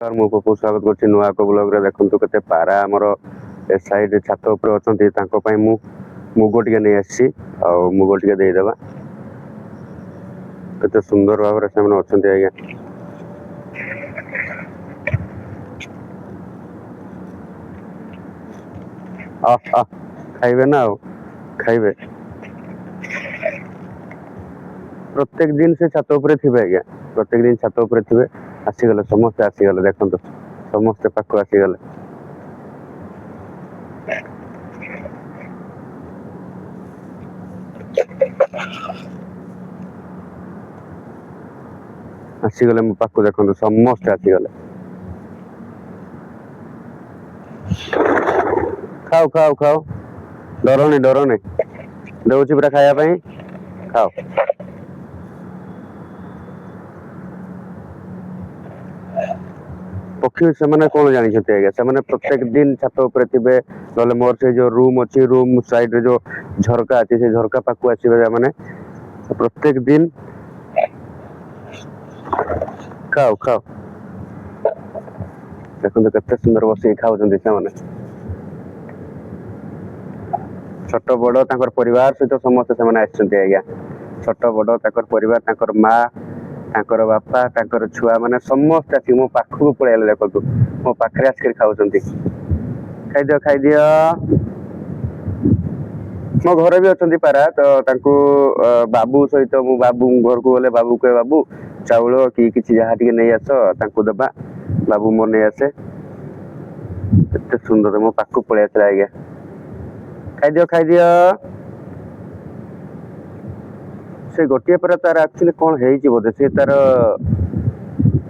Sir मु पपु स्वागत करछि नुआ को ब्लॉग रे देखंतु केते पारा हमर ए साइड छात ऊपर अछंती तांको पई मु मुगो टिके नै आछि आ मुगो टिके देई देबा केते सुंदर भाबरे से मन अछंती आज्ञा आ आ खाइबे ना खाइबे प्रत्येक दिन से छात ऊपर थिबे आज्ञा प्रत्येक दिन छात ऊपर थिबे आसी गले समस्त आसी गले देखंतु समस्त पाखो आसी गले आसी गले मो पाखो देखंतु समस्त आसी गले खाओ खाओ खाओ डरनी डरनी दउची पूरा खाया पई खाओ पक्षी से माने कोन जानि छथि आज्ञा से माने प्रत्येक दिन छात ऊपर थिबे नले मोर से जो रूम अछि रूम साइड रे जो झरका अछि से झरका पाखु आसीबे माने प्रत्येक दिन खाओ खाओ देखो केते सुंदर बसी खाउ जंदी से माने छोट बड़ तांकर परिवार सहित समस्त से माने आछंती आज्ञा छोट बड़ तांकर परिवार तांकर मां तांकर बापा तांकर छुआ माने समस्त आसी मो पाखु पळेले देखो मो पाखरे आसी खाउ जंदी खाइ दियो मो घर भी अछंती पारा तो तांको बाबू सहित मो बाबू घर को गले बाबू के बाबू चाउल की किछि जहा टिके नै आस तांको दबा बाबू मोर नै आसे एते सुंदर मो पाखु पळे आछला आज्ञा खाइ दियो से गोटिए पर तार एक्चुअली कोन हेइची बोधे से तार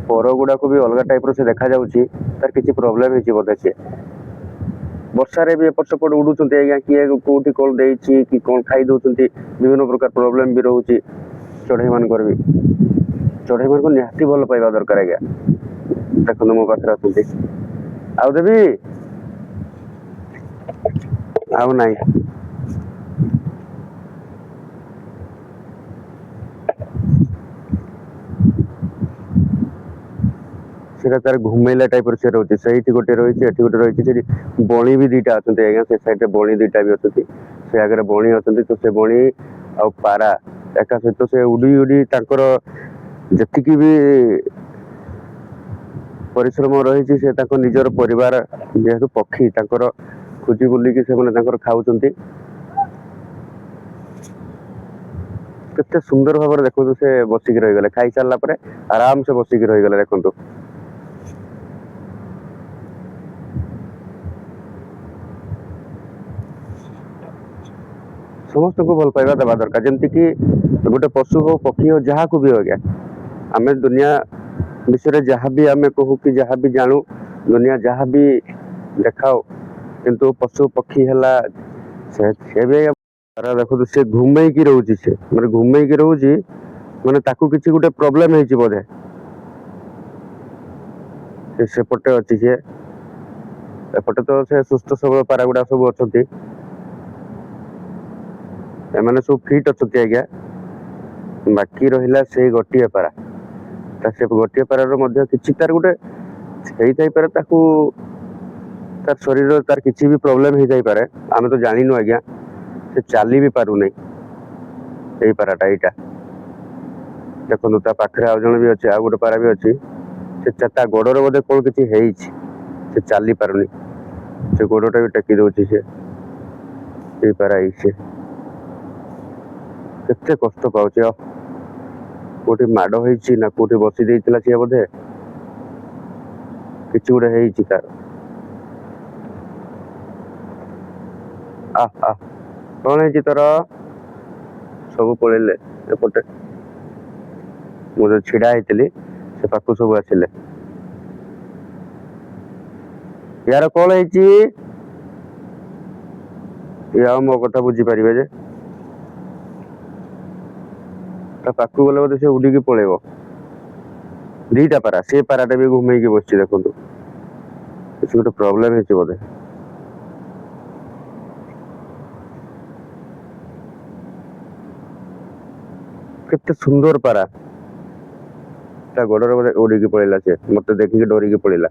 पर गुडा को भी अलग टाइप रो से देखा जाउची तार किछि प्रॉब्लम हेइची बोधे से वर्षा रे भी एपट सेपट उडुचंती आज्ञा किए कोठी कोल देइची कि कोन खाइ दउचंती विभिन्न प्रकार प्रॉब्लम भी रहउची चढ़ई मान कर भी चढ़ई मान को निहाती भल पाइबा दरकार आज्ञा देखो मो पाखरे अछंती आउ देबी आउ नाही सेटा तार घुमेला टाइप से रहउची सहीठी गोटे रहिची एठी गोटे रहिची सेठी बणी भी दीटा अछंती आज्ञा से साइड रे बणी दीटा भी अछंती से आगे बणी अछंती तो से बणी आ पारा एका सहित से उडी उडी तांकर जतिकी भी परिश्रम रहिची से तांको निजर परिवार जेहेतु पक्षी तांकर खुजी बुली कि से माने तांकर खाउचंती केते सुंदर भाबर देखो से बसिक रहि गले खाइ सारला परे आराम से बसिक रहि गले देखंतु समस्त को भल पाइबा देवा दरकार जमती कि गोटे पशु हो पक्षी हो जहाँ को भी हो गया आमे दुनिया विषय जहाँ भी आमे कहू कि जहाँ भी जानू दुनिया जहाँ भी देखाओ किंतु पशु पक्षी है से भी देखो तो से घुमे की रोची से माने घुमे की रोची माने ताकू किछि गोटे प्रॉब्लम हेची बोधे से सेपटे अछि से एपटे तो से सुस्थ सबल पारा गुडा सब अछंती एमाने सब फिट अछंती आज्ञा बाकी रहिला से गोटिए पारा ता से गोटिए पारा रो मध्य किछि तार गोटे हेई थाई पारे ताकू तार शरीर तार किछि भी प्रॉब्लम हे जाई पारे आमे तो जानिनु आज्ञा से चाली भी पारु नै एई पाराटा एटा देखो ता पाखरे आ जण भी अछि आ गोटे पारा भी अछि से चता गोडर बोधे कोन किछि हेइछि से चाली पारुनी से गोडटा भी टेकी दोछि से एई पारा आइছে केते कष्ट पाउछि कोठी माड होइछि ना कोठी बसी देइतिला से बोधे किछि गुडे हेइछि तार आ आ कोन हेइछि तोर सब पळेले एपटे मु जो छिडा हेइतिली से पाखु सब आसिले यार कोन हेइछि या मो कथा बुझी परिबे जे ता पाखु गले बोधे से उडी की पळेबो दीटा पारा से पाराटा भी घुमेई की बसछि देखंतु किछि गोटे प्रॉब्लम हेछि बोधे केते सुंदर पारा ତା ଗୋଡରେ ବୋଧେ ଉଡିକି ପଳେଇଲା, ସେ ମତେ ଦେଖିକି ଡରିକି ପଳେଇଲା।